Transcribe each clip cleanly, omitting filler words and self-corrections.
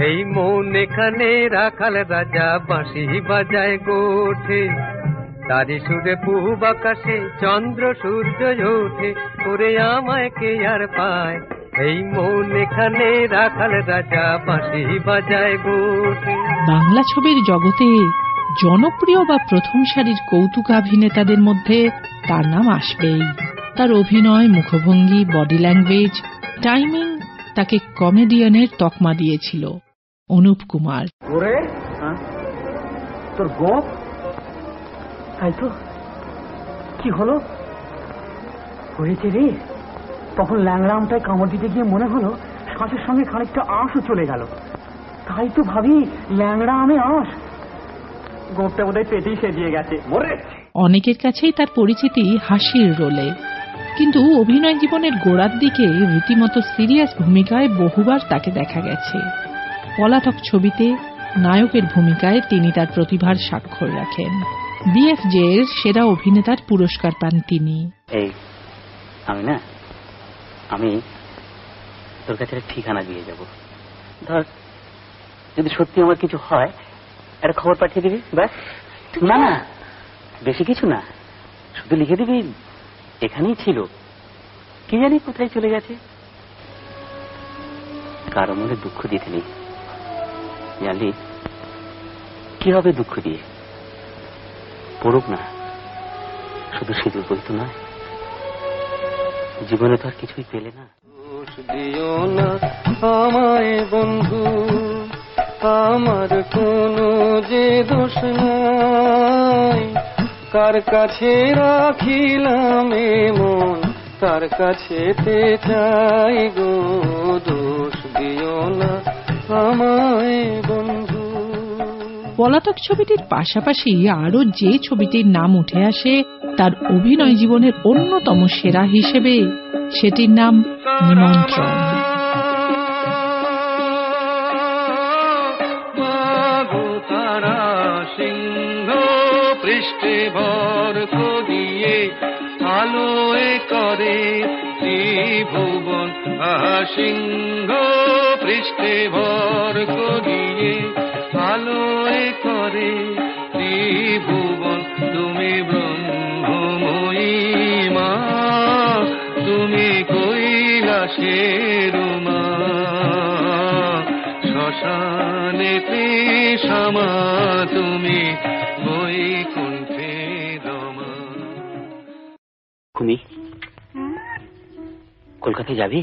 এই মন এখানে রাখাল রাজা বাঁশি বাজায় গোঠে, তারি সুরে পূব আকাশে চন্দ্র সূর্য ওঠে, ওরে আমায় কে আর পায়। এই মন এখানে রাখাল রাজা বাঁশি বাজায় গোঠে। বাংলা ছবির জগতে জনপ্রিয় বা প্রথম সারির কৌতুকাভিনেতাদের মধ্যে তার নাম আসবেই। তার অভিনয়, মুখভঙ্গি, বডি ল্যাঙ্গুয়েজ, টাইমিং তাকে কমেডিয়ানের তকমা দিয়েছিল। অনুপ কুমার। ওরে তোর গোপ, তাই তো কি হলো হয়েছে রে? তখন ল্যাংড়া আমটায় কামড় দিতে গিয়ে মনে হলো শ্বাসের সঙ্গে খানিকটা আঁশও চলে গেল। তাই তো ভাবি ল্যাংড়া আমে আঁশ, গোপটা বোধহয় পেটেই সেজিয়ে গেছে। অনেকের কাছেই তার পরিচিতি হাসির রোলে, কিন্তু অভিনয় জীবনের গোড়ার দিকে রীতিমতো সিরিয়াস ভূমিকায় বহুবার তাকে দেখা গেছে। পলাতক ছবিতে নায়কের ভূমিকায় তিনি তার প্রতিভার স্বাক্ষর রাখেন। বিএফজে এর সেরা অভিনেতার পুরস্কার পান তিনি। আমি তোর কাছে ঠিকানা দিয়ে যাব, ধর যদি সত্যি আমার কিছু হয় একটা খবর পাঠিয়ে দিবি, ব্যাস। না না, বেশি কিছু না, শুধু লিখে দিবি এখানেই ছিল, কি জানি কোথায় চলে গেছে। কারো মনে দুঃখ দিতে নেই, জানলি কি হবে দুঃখ দিয়ে? পড়ুক না, শুধু সিঁদুর বইতো নয়, জীবনে তো আর কিছুই পেলে না। দোষ দিও না আমায় বন্ধু, আমার কোনো যে দোষ নাই, কার কাছে রাখিলাম মন তার কাছেতে চাই গো, দোষ দিও না আমায় বন্ধু। পলাতক ছবিটির পাশাপাশি আরো যে ছবিটির নাম উঠে আসে তার অভিনয় জীবনের অন্যতম সেরা হিসেবে, সেটির নাম নিমন্ত্রণ। সিংহ পৃষ্ঠে ভর করিয়ে আলোয় করে ত্রিভুবন, সিংহ পৃষ্ঠে ভর করিয়ে আলোয় করে ত্রিভুবন, তুমি ব্রহ্মময়ী মা, তুমি কৈলাসের মা, শ্মশানেতে শ্যামা, তুমি বৈকুণ্ঠে রমা। কুমি, কলকাতায় যাবি?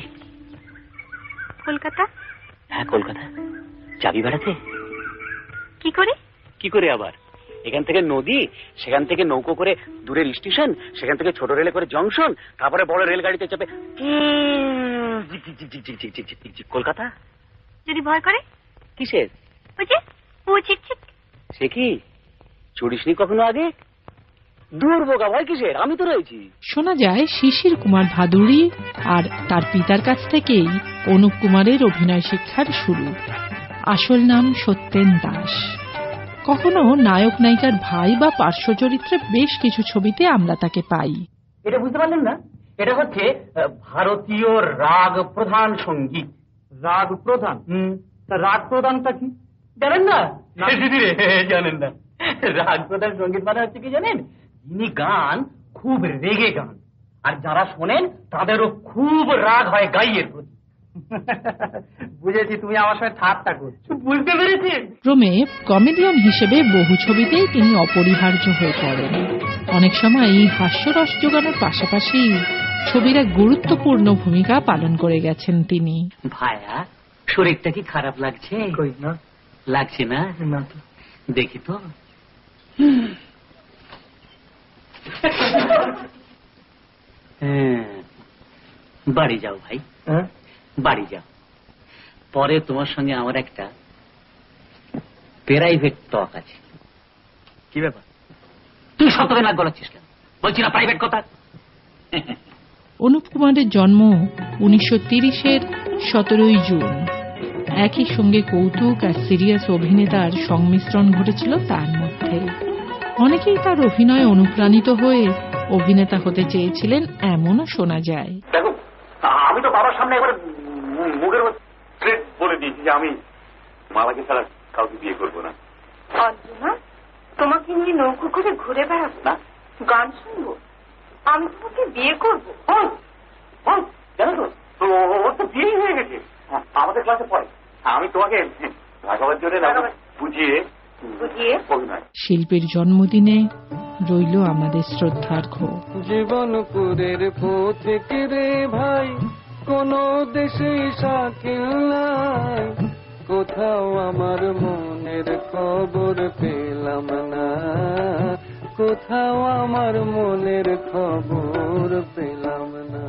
কলকাতা? হ্যাঁ কলকাতা। যাবি বেড়াতে? কি করে? কি করে আবার? এখান থেকে নদী, সেখান থেকে নৌকো করে দূরের স্টেশন, সেখান থেকে ছোট রেলে করে জংশন, তারপরে বড় রেলগাড়িতে চেপে কলকাতা। যদি ভয় করে? কিসের? ওই যে ও ছিটছিট। সে কি চড়িসনি কখনো আগে? দূর বোকা, ভয় কিসের, আমি তো রয়েছি। শোনা যায় শিশির কুমার ভাদুড়ী আর তার পিতার কাছ থেকেই অনুপ কুমারের অভিনয় শিক্ষার শুরু। আসল নাম সত্যেন দাস। কখনো নায়ক নায়িকার ভাই বা পার্শ্ব চরিত্রে বেশ কিছু ছবিতে আমরা তাকে পাই। এটা বুঝতে পারলেন না? এটা হচ্ছে ভারতীয় রাগ প্রধান সঙ্গীত। রাগ প্রধান? রাগ প্রধানটা কি জানেন না? জানেন না? রাগ প্রধান সঙ্গীত মানে হচ্ছে কি জানেন? যিনি গান খুব রেগে গান, আর যারা শোনেন তাদেরও খুব রাগ হয় গাইয়ের প্রতি। বুঝেছি, তুমি আমার সঙ্গে ঠাট্টা করছো। বুঝতে পেরেছি। ক্রমে কমেডিয়ান হিসেবে বহু ছবিতেই তিনি অপরিহার্য হয়ে পড়েন। অনেক সময় হাস্যরস জোগানোর পাশাপাশি ছবির এক গুরুত্বপূর্ণ ভূমিকা পালন করে গেছেন তিনি। ভাইয়া, শরীরটা কি খারাপ লাগছে? কই না, লাগছে না? না তো। দেখি তো। বাড়ি যাও ভাই, বাড়ি যাও। পরে তোমার সঙ্গে আমার একটা প্রাইভেট টক আছে। কি ব্যাপার? তুই শতকে নাক গলাচ্ছিস কেন? বলছি না প্রাইভেট কথা। অনুপ কুমারের জন্ম 1930-এর 17 জুন। একই সঙ্গে কৌতুক আর সিরিয়াস অভিনেতার সংমিশ্রণ ঘটেছিল তার মধ্যে। অনেকেই তার অভিনয়ে অনুপ্রাণিত হয়ে অভিনেতা হতে চেয়েছিলেন, এমনও শোনা যায়। দেখো, আমি তো বাবার সামনে একবার মুখের বলে দিয়েছি যে আমি মামাকে ছাড়া কাউকে বিয়ে করবো না। অঞ্জনা, তোমাকে নিয়ে নৌকো করে ঘুরে বেড়াবো না, গান শুনবো, আমি তোমাকে বিয়ে করবো। জানো তো ওর তো বিয়েই হয়ে গেছে, আমাদের ক্লাসে পড়ে। আমি তোমাকে ভাগাবার জন্য বুঝিয়ে অভিনয়। শিল্পীর জন্মদিনে রইল আমাদের শ্রদ্ধার্ঘ্য। জীবনপুরের পথিকে রে ভাই, কোন দেশে শাকিল নাই, কোথাও আমার মনের খবর পেলাম না, কোথাও আমার মনের খবর পেলাম না।